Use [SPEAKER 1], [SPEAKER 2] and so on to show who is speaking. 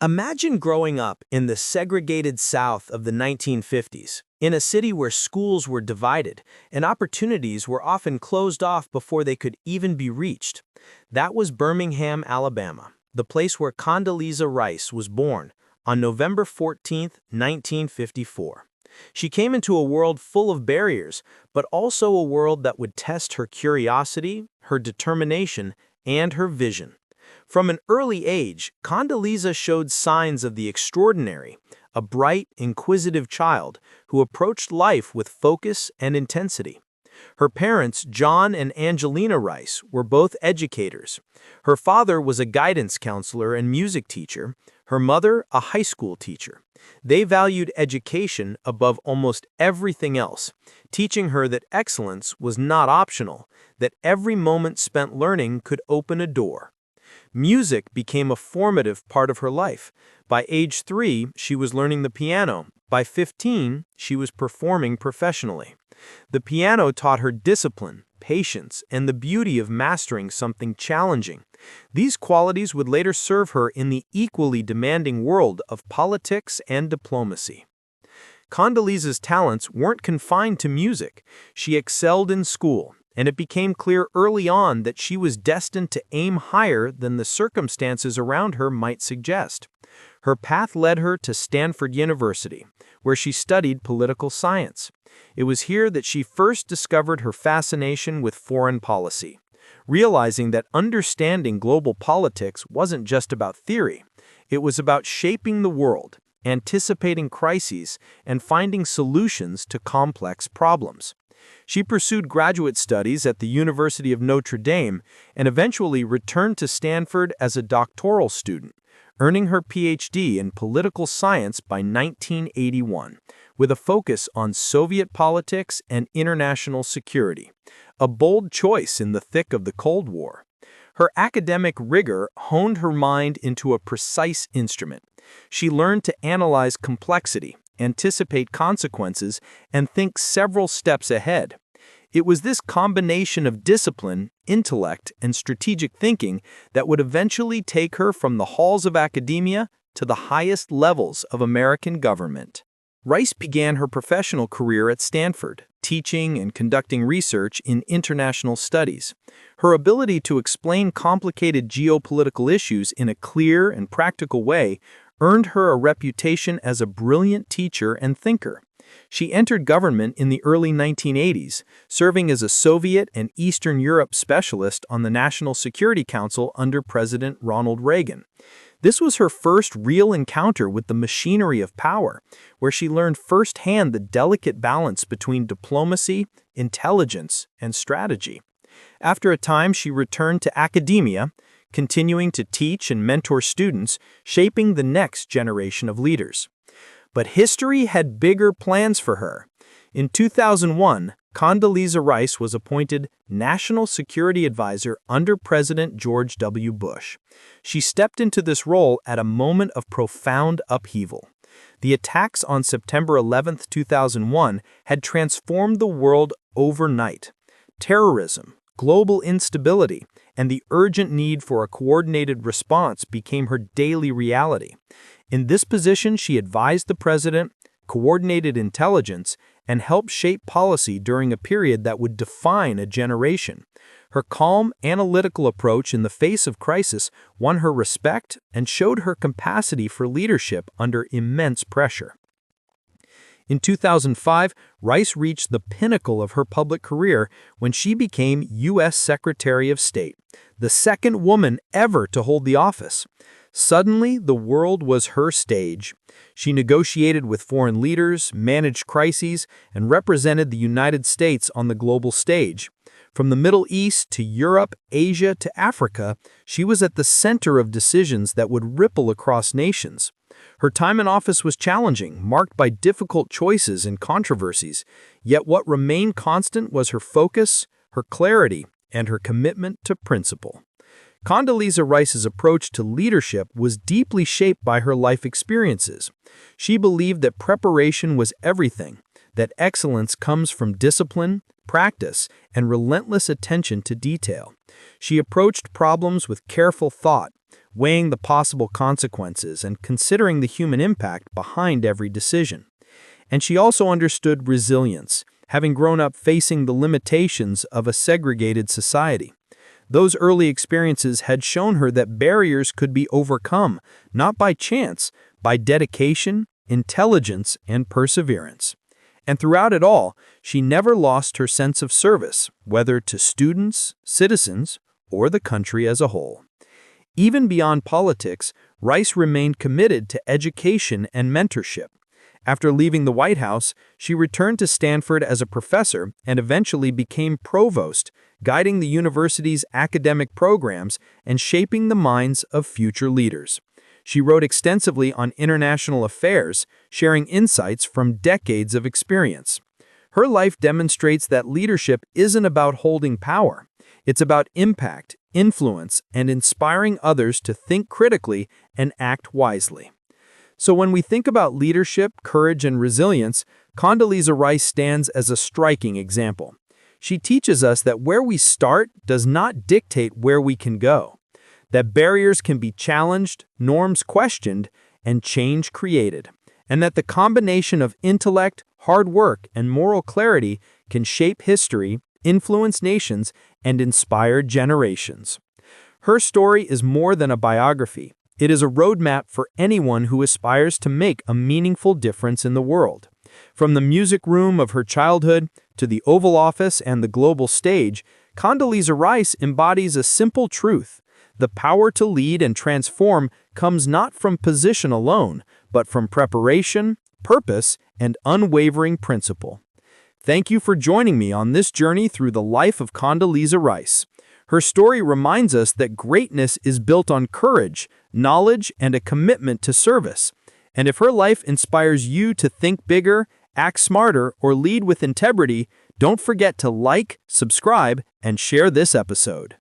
[SPEAKER 1] Imagine growing up in the segregated South of the 1950s, in a city where schools were divided and opportunities were often closed off before they could even be reached. That was Birmingham, Alabama, the place where Condoleezza Rice was born on November 14, 1954. She came into a world full of barriers, but also a world that would test her curiosity, her determination, and her vision. From an early age, Condoleezza showed signs of the extraordinary, a bright, inquisitive child who approached life with focus and intensity. Her parents, John and Angelina Rice, were both educators. Her father was a guidance counselor and music teacher, her mother a high school teacher. They valued education above almost everything else, teaching her that excellence was not optional, that every moment spent learning could open a door. Music became a formative part of her life. By age 3, she was learning the piano. By 15, she was performing professionally. The piano taught her discipline, patience, and the beauty of mastering something challenging. These qualities would later serve her in the equally demanding world of politics and diplomacy. Condoleezza's talents weren't confined to music. She excelled in school, and it became clear early on that she was destined to aim higher than the circumstances around her might suggest. Her path led her to Stanford University, where she studied political science. It was here that she first discovered her fascination with foreign policy, realizing that understanding global politics wasn't just about theory. It was about shaping the world, anticipating crises, and finding solutions to complex problems. She pursued graduate studies at the University of Notre Dame and eventually returned to Stanford as a doctoral student, earning her PhD in political science by 1981, with a focus on Soviet politics and international security, a bold choice in the thick of the Cold War. Her academic rigor honed her mind into a precise instrument. She learned to analyze complexity, anticipate consequences, and think several steps ahead. It was this combination of discipline, intellect, and strategic thinking that would eventually take her from the halls of academia to the highest levels of American government. Rice began her professional career at Stanford, teaching and conducting research in international studies. Her ability to explain complicated geopolitical issues in a clear and practical way earned her a reputation as a brilliant teacher and thinker. She entered government in the early 1980s, serving as a Soviet and Eastern Europe specialist on the National Security Council under President Ronald Reagan. This was her first real encounter with the machinery of power, where she learned firsthand the delicate balance between diplomacy, intelligence, and strategy. After a time, she returned to academia, continuing to teach and mentor students, shaping the next generation of leaders. But history had bigger plans for her. In 2001, Condoleezza Rice was appointed National Security Advisor under President George W. Bush. She stepped into this role at a moment of profound upheaval. The attacks on September 11, 2001 had transformed the world overnight. Terrorism, global instability, and the urgent need for a coordinated response became her daily reality. In this position, she advised the president, coordinated intelligence, and helped shape policy during a period that would define a generation. Her calm, analytical approach in the face of crisis won her respect and showed her capacity for leadership under immense pressure. In 2005, Rice reached the pinnacle of her public career when she became U.S. Secretary of State, the second woman ever to hold the office. Suddenly, the world was her stage. She negotiated with foreign leaders, managed crises, and represented the United States on the global stage. From the Middle East to Europe, Asia to Africa, she was at the center of decisions that would ripple across nations. Her time in office was challenging, marked by difficult choices and controversies, yet what remained constant was her focus, her clarity, and her commitment to principle. Condoleezza Rice's approach to leadership was deeply shaped by her life experiences. She believed that preparation was everything, that excellence comes from discipline, practice, and relentless attention to detail. She approached problems with careful thought, weighing the possible consequences and considering the human impact behind every decision. And she also understood resilience, having grown up facing the limitations of a segregated society. Those early experiences had shown her that barriers could be overcome, not by chance, by dedication, intelligence, and perseverance. And throughout it all, she never lost her sense of service, whether to students, citizens, or the country as a whole. Even beyond politics, Rice remained committed to education and mentorship. After leaving the White House, she returned to Stanford as a professor and eventually became provost, guiding the university's academic programs and shaping the minds of future leaders. She wrote extensively on international affairs, sharing insights from decades of experience. Her life demonstrates that leadership isn't about holding power. It's about impact, influence, and inspiring others to think critically and act wisely. So when we think about leadership, courage, and resilience, Condoleezza Rice stands as a striking example. She teaches us that where we start does not dictate where we can go, that barriers can be challenged, norms questioned, and change created, and that the combination of intellect, hard work, and moral clarity can shape history, influence nations, and inspire generations. Her story is more than a biography. It is a roadmap for anyone who aspires to make a meaningful difference in the world. From the music room of her childhood to the Oval Office and the global stage, Condoleezza Rice embodies a simple truth. The power to lead and transform comes not from position alone, but from preparation, purpose, and unwavering principle. Thank you for joining me on this journey through the life of Condoleezza Rice. Her story reminds us that greatness is built on courage, knowledge, and a commitment to service. And if her life inspires you to think bigger, act smarter, or lead with integrity, don't forget to like, subscribe, and share this episode.